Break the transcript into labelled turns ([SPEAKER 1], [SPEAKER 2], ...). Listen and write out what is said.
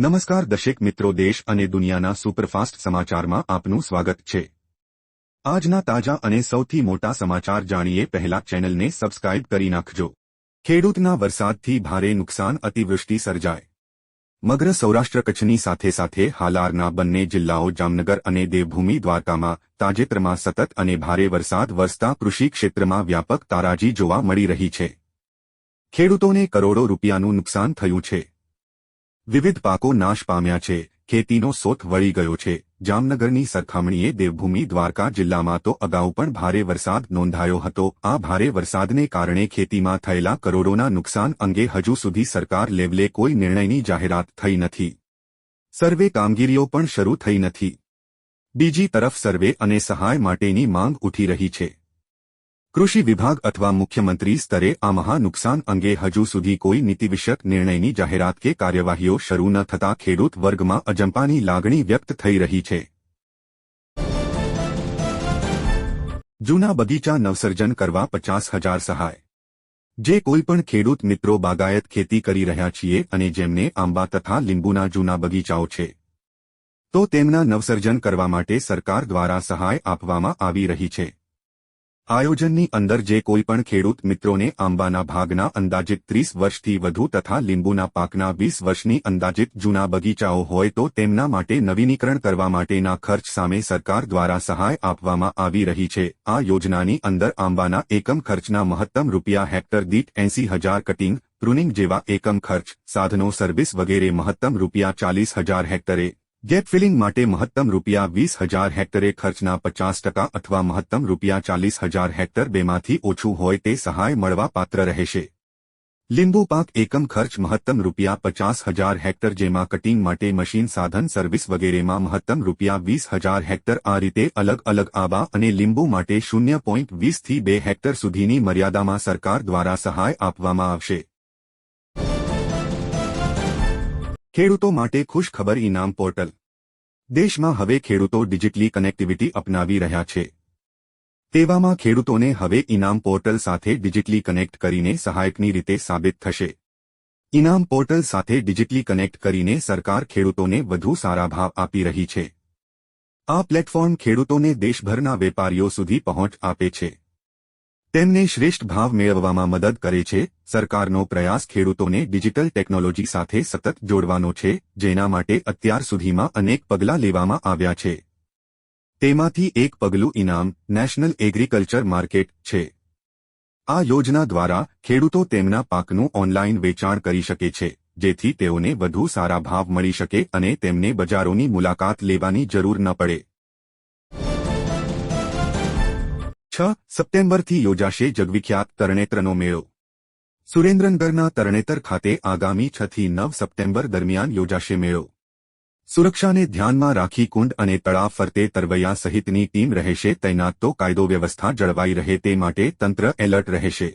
[SPEAKER 1] નમસ્કાર દર્શક મિત્રો, દેશ અને દુનિયાના સુપરફાસ્ટ સમાચારમાં આપનું સ્વાગત છે। આજના તાજા અને સૌથી મોટા સમાચાર જાણીએ પહેલા ચેનલને સબસ્ક્રાઇબ કરી નાખજો। ખેડૂતના વરસાદથી ભારે નુકસાન, અતિવૃષ્ટિ સર્જાય। મગ્ર સૌરાષ્ટ્ર કચ્છની સાથે સાથે હાલારના બંને જિલ્લાઓ જામનગર અને દેવભૂમિ દ્વારકામાં તાજેતરમાં સતત અને ભારે વરસાદ વરસતા કૃષિ ક્ષેત્રમાં વ્યાપક તારાજી જોવા મળી રહી છે। ખેડૂતોને કરોડો રૂપિયાનું નુકસાન થયું છે। વિવિધ પાકો નાશ પામ્યા છે। ખેતીનો સોથ વળી ગયો છે। જામનગરની સરખામણીએ દેવભૂમિ દ્વારકા જિલ્લામાં તો અગાઉ પણ ભારે વરસાદ નોંધાયો હતો। આ ભારે વરસાદને કારણે ખેતીમાં થયેલા કરોડોના નુકસાન અંગે હજુ સુધી સરકાર લેવલે કોઈ નિર્ણયની જાહેરાત થઈ નથી। સર્વે કામગીરીઓ પણ શરૂ થઈ નથી। બીજી તરફ સર્વે અને સહાય માટેની માંગ ઉઠી રહી છે। કૃષિ વિભાગ અથવા મુખ્યમંત્રી સ્તરે આ મહા નુકસાન અંગે હજુ સુધી કોઈ નીતિવિષયક નિર્ણયની જાહેરાત કે કાર્યવાહીઓ શરૂ ન થતાં ખેડૂત વર્ગમાં અજંપાની લાગણી વ્યક્ત થઈ રહી છે। જૂના બગીચા નવસર્જન કરવા 50,000 સહાય। જે કોઈપણ ખેડૂત મિત્રો બાગાયત ખેતી કરી રહ્યા છીએ અને જેમને આંબા તથા લીંબુના જૂના બગીચાઓ છે, તો તેમના નવસર્જન કરવા માટે સરકાર દ્વારા સહાય આપવામાં આવી રહી છે। આયોજનની અંદર જે કોઈપણ ખેડૂત મિત્રોને આંબાના ભાગના અંદાજિત 30 વર્ષથી વધુ તથા લીંબુના પાકના 20 વર્ષની અંદાજિત જૂના બગીચાઓ હોય તો તેમના માટે નવીનીકરણ કરવા માટેના ખર્ચ સામે સરકાર દ્વારા સહાય આપવામાં આવી રહી છે। આ યોજનાની અંદર આંબાના એકમ ખર્ચના મહત્તમ રૂપિયા હેક્ટર દીઠ 80,000, કટિંગ, પ્રુનિંગ જેવા એકમ ખર્ચ, સાધનો, સર્વિસ વગેરે મહત્તમ રૂપિયા 40,000 હેક્ટરે, ગેપ ફિલિંગ માટે મહત્તમ રૂપિયા 20,000 હેક્ટરે ખર્ચના 50% અથવા મહત્તમ રૂપિયા 40,000 હેક્ટર બેમાંથી ઓછું હોય તે સહાય મળવા પાત્ર રહેશે। લીંબુ પાક એકમ ખર્ચ મહત્તમ રૂપિયા 50,000 હેક્ટર, જેમાં કટિંગ માટે મશીન, સાધન, સર્વિસ વગેરેમાં મહત્તમ રૂપિયા 20,000 હેક્ટર। આ રીતે અલગ અલગ આંબા અને લીંબુ માટે 0.20 થી 2 હેક્ટર સુધીની મર્યાદામાં સરકાર દ્વારા સહાય આપવામાં આવશે। ખેડૂતો માટે ખુશખબર, ઇનામ પોર્ટલ। દેશમાં હવે ખેડૂતો ડિજિટલી કનેક્ટિવિટી અપનાવી રહ્યા છે। તેવામાં ખેડૂતોને હવે ઇનામ પોર્ટલ સાથે ડિજિટલી કનેક્ટ કરીને સહાયકની રીતે સાબિત થશે। ઇનામ પોર્ટલ સાથે ડિજિટલી કનેક્ટ કરીને સરકાર ખેડૂતોને વધુ સારા ભાવ આપી રહી છે। આ પ્લેટફોર્મ ખેડૂતોને દેશભરના વેપારીઓ સુધી પહોંચ આપે છે। તેમને શ્રેષ્ઠ ભાવ મેળવવામાં મદદ કરે છે। સરકારનો પ્રયાસ ખેડૂતોને ડિજિટલ ટેકનોલોજી સાથે સતત જોડવાનો છે, જેના માટે અત્યાર સુધીમાં અનેક પગલાં લેવામાં આવ્યા છે। તેમાંથી એક પગલું ઇનામ નેશનલ એગ્રીકલ્ચર માર્કેટ છે। આ યોજના દ્વારા ખેડૂતો તેમના પાકનું ઓનલાઈન વેચાણ કરી શકે છે, જેથી તેઓને વધુ સારા ભાવ મળી શકે અને તેમને બજારોની મુલાકાત લેવાની જરૂર ન પડે। 6 સપ્ટેમ્બરથી યોજાશે જગવિખ્યાત તરણેતરનો મેળો। સુરેન્દ્રનગરના તરણેતર ખાતે આગામી 6 થી 9 સપ્ટેમ્બર દરમિયાન યોજાશે મેળો। સુરક્ષાને ધ્યાનમાં રાખી કુંડ અને તળાવ ફરતે તરવૈયા સહિતની ટીમ રહેશે તૈનાત, તો કાયદો વ્યવસ્થા જળવાઈ રહે તે માટે તંત્ર એલર્ટ રહેશે।